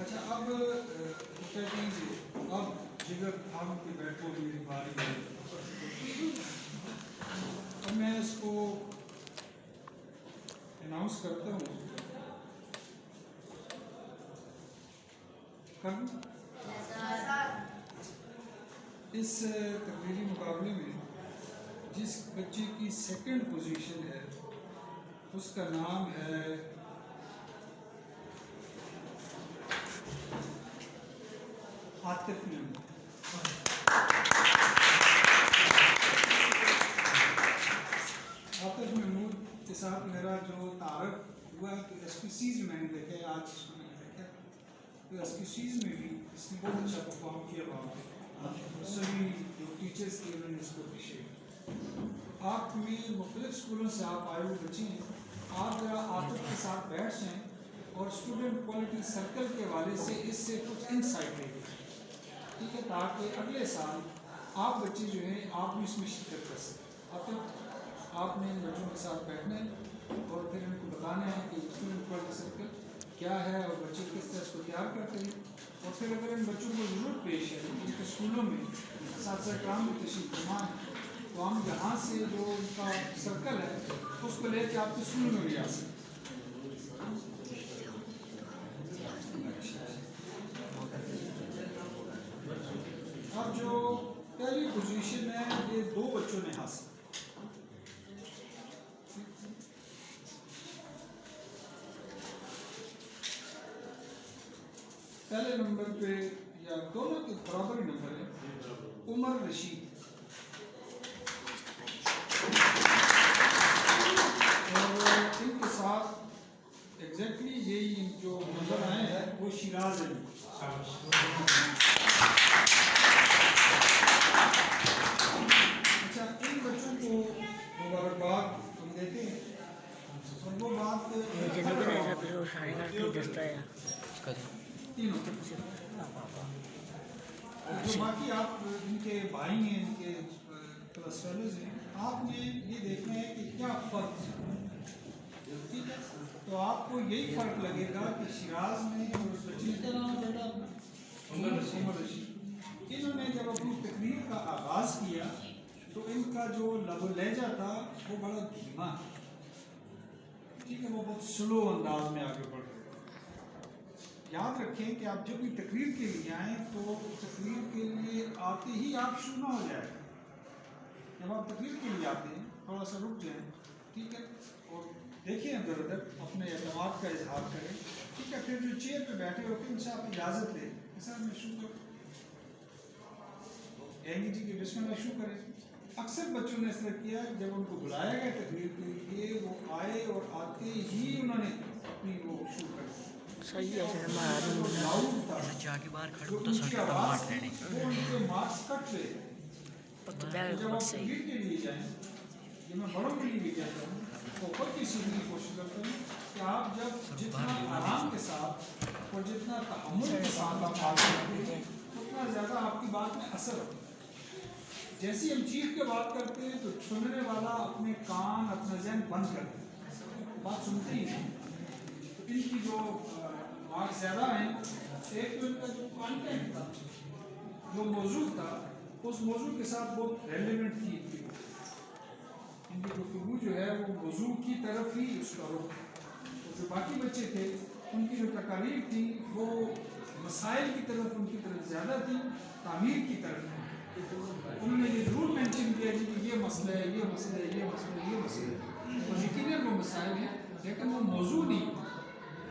اچھا اب کہتے ہیں کہ اب جگر تھام کے بیٹھو میری باری ہے. اب میں اس کو اناؤنس کرتا ہوں. اس تقریری مقابلے میں جس بچے کی سیکنڈ پوزیشن ہے اس کا نام ہے عاطف محمود. عاطف محمود کے ساتھ میرا جو تعارف ہوا کہ ایس پی سیز میں نے دیکھا ہے, آج میں نے دیکھا تو ایس پی سیز میں بھی اس نے بہت اچھا پرفارم کیا وہاں پہ. سبھی جو ٹیچرس تھے انہوں نے اس کو اپریشیٹ. آپ میں مختلف اسکولوں سے آپ آئے ہوئے بچے ہیں, آپ ذرا عاطف کے ساتھ بیٹھ جائیں اور اسٹوڈنٹ کوالٹی سرکل کے حوالے سے اس سے کچھ انسائٹ لے لیں, ٹھیک ہے, تاکہ اگلے سال آپ بچے جو ہیں آپ بھی اس میں شرکت کر سکیں. آپ نے ان بچوں کے ساتھ بیٹھنا ہے اور پھر ان کو بتانا ہے کہ اسٹوڈنٹ کوالٹی سرکل کیا ہے اور بچے کس طرح اس کو تیار کرتے ہیں. اور پھر اگر ان بچوں کو ضرورت پیش ہے ان کے اسکولوں میں اساتذہ کرام بھی تشریف فرما ہے تو ہم یہاں سے جو ان کا سرکل ہے اس کو لے کے آپ کے اسکول میں بھی آ سکتے. اب جو پہلی پوزیشن ہے یہ 2 بچوں نے حاصل. پہلے نمبر پہ یا دونوں کے برابر ہی نمبر ہے عمر رشید. اور ان کے ساتھ ایگزیکٹلی یہی جو نمبر آئے ہیں وہ شیراز علی. اچھا ان بچوں کو مبارکباد ہم دیتے ہیں. اور وہ بات تینوں جو باقی آپ ان کے بھائی ہیں ان کے کلاس فیلوز ہیں, آپ نے یہ دیکھنا ہے کہ کیا فرق ہے, ٹھیک ہے. تو آپ کو یہی فرق لگے گا کہ شیراز میں جو بچے کا نام بیٹا عمر رشید, انہوں نے جب اپنی تقریر کا آغاز کیا تو ان کا جو لب و لہجہ تھا وہ بڑا دھیما ہے, ٹھیک ہے, وہ بہت سلو انداز میں آگے بڑھ رہے. یاد رکھیں کہ آپ جب بھی تقریر کے لیے آئیں تو تقریر کے لیے آتے ہی آپ شروع نہ ہو جائیں. جب آپ تقریر کے لیے آتے ہیں تھوڑا سا رک جائیں, ٹھیک ہے, اور دیکھیں ادھر ادھر اپنے اعتماد کا اظہار کریں, ٹھیک ہے. پھر جو چیئر پہ بیٹھے ہوتے ہیں ان سے آپ اجازت لیں کہ سر میں شروع کروں, کہیں گے جی کہ بسم اللہ شروع کریں. اکثر بچوں نے اس طرح کیا جب ان کو بلایا گیا تقریر کے لیے وہ آئے اور آتے ہی انہوں نے اپنی وہ شروع کر دی. صحیح ہے سر جب آپ تقریر کے لیے جائیں, یہ میں بڑوں کے لیے بھی کہتا ہوں, تو خود بھی سیکھنے کی کوشش کرتا ہوں کہ آپ جب جتنا آرام کے ساتھ اور جتنا تحمل کے ساتھ آپ بات کرتے ہیں اتنا زیادہ آپ کی بات میں اثر ہوتا ہے. جیسی ہم چیخ کے بات کرتے ہیں تو سننے والا اپنے کان اپنا ذہن بند کرتا ہے, بات سنتے ہی نہیں. تو ان کی جو مارکس زیادہ ہیں, ایک تو ان کا جو کانٹینٹ تھا, جو موضوع تھا, اس موضوع کے ساتھ بہت ریلیونٹ تھی ان کی گفتگو جو ہے وہ موضوع کی طرف ہی اس کا رخ. اور جو باقی بچے تھے ان کی جو تقاریر تھی وہ مسائل کی طرف ان کی طرف زیادہ تھی, تعمیر کی طرف تھی. انہوں نے یہ ضرور مینشن کیا جی کہ یہ مسئلہ ہے, یہ مسئلہ ہے, یہ مسئلہ ہے, یہ مسئلہ ہے, اور یقیناً وہ مسائل ہیں لیکن وہ موضوع نہیں.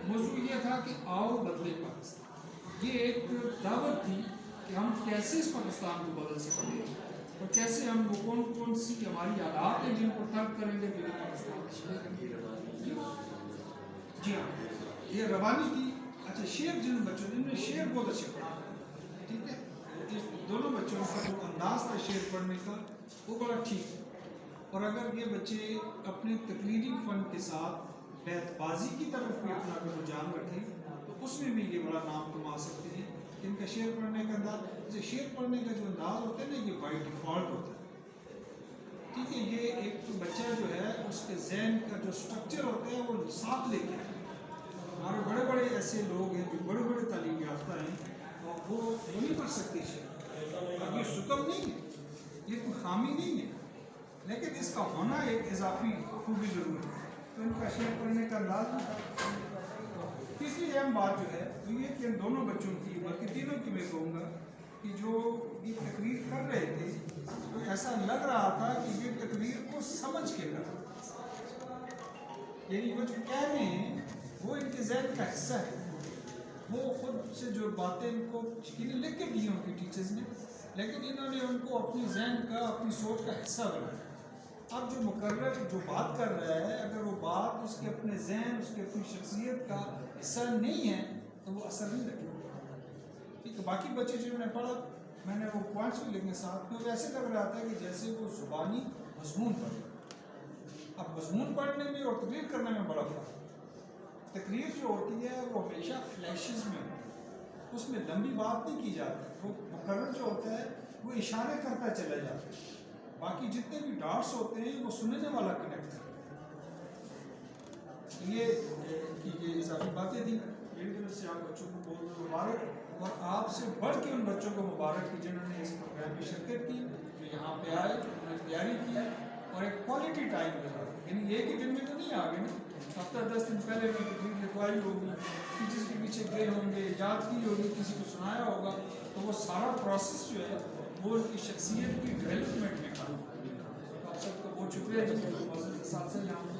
موضوع یہ تھا کہ آؤ بدلے پاکستان. یہ ایک دعوت تھی کہ ہم کیسے اس پاکستان کو بدل سکتے ہیں اور کیسے ہم وہ کون سی ہماری عادات ہیں جن کو ترک کریں گے پھر پاکستان. جی ہاں, یہ روانی تھی. اچھا شعر جن بچوں نے شعر بہت اچھے پڑھا, ٹھیک ہے, دونوں بچوں کا جو انداز تھا شعر پڑھنے کا وہ بڑا ٹھیک ہے. اور اگر یہ بچے اپنے تقریری فن کے ساتھ بیت بازی کی طرف بھی اپنا رجحان رکھیں تو اس میں بھی یہ بڑا نام کما سکتے ہیں. ان کا شعر پڑھنے کا انداز, شعر پڑھنے کا جو انداز ہوتا ہے نا یہ بائی ڈیفالٹ ہوتا ہے, ٹھیک ہے. یہ ایک بچہ جو ہے اس کے ذہن کا جو اسٹرکچر ہوتا ہے وہ ساتھ لے کے, ہمارے بڑے بڑے ایسے لوگ ہیں جو بڑے بڑے تعلیم یافتہ ہیں اور وہ نہیں پڑھ سکتے شعر. اب یہ شکم نہیں ہے, یہ کوئی خامی نہیں ہے, لیکن اس کا ہونا ایک اضافی خوبی ضرور ہے. تو ان کا شعر پڑھنے کا انداز نہیں. تیسری اہم بات جو ہے وہ یہ کہ ان دونوں بچوں کی بلکہ تینوں کی میں کہوں گا کہ جو یہ تقریر کر رہے تھے تو ایسا لگ رہا تھا کہ یہ تقریر کو سمجھ کے کر رہے تھے. یعنی وہ جو کہہ رہے ہیں وہ ان کے ذہن کا حصہ ہے. وہ خود سے جو باتیں ان کو لکھ کے دی ان کی ٹیچرز نے, لیکن انہوں نے ان کو اپنی ذہن کا اپنی سوچ کا حصہ بنایا. اب جو مقرر جو بات کر رہا ہے اگر وہ بات اس کے اپنے ذہن اس کے اپنی شخصیت کا حصہ نہیں ہے تو وہ اثر نہیں رکھے گا. ٹھیک ہے, باقی بچے جنہوں نے پڑھا میں نے وہ پوائنٹس بھی لکھنے ساتھ میں, ایسے لگ رہا تھا کہ جیسے وہ زبانی مضمون پڑھ رہا. اب مضمون پڑھنے میں اور تقریر کرنے میں بڑا فرق ہے. تقریر جو ہوتی ہے وہ ہمیشہ فلیشز میں ہوتی ہے, اس میں لمبی بات نہیں کی جاتی. وہ مقرر جو ہوتا ہے وہ اشارے کرتا چلا جاتا ہے. باقی جتنے بھی ڈاٹس ہوتے ہیں وہ سننے والا کنیکٹ کرتا ہے. یہ اضافی باتیں تھیں. میری طرف سے آپ بچوں کو بہت بہت مبارک, اور آپ سے بڑھ کے ان بچوں کو مبارک کہ جنہوں نے اس پروگرام میں شرکت کی, جو یہاں پہ آئے, انہوں نے تیاری کی اور ایک کوالٹی ٹائم گزارا. یعنی ایک ہی دن میں تو نہیں آ گئے نا, ہفتہ 10 دن پہلے میں تقریر لکھوائی ہوگی, ٹیچرز کے پیچھے گئے ہوں گے, یاد کی ہوگی, کسی کو سنایا ہوگا, تو وہ سارا پروسیس جو ہے وہ ان کی شخصیت کی ڈیولپمنٹ میں کام کرتا ہے. آپ سب کا بہت شکریہ جی, معزز اساتذہ یہاں پہ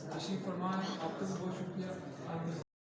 تشریف فرمائیں, آپ کا بھی بہت شکریہ.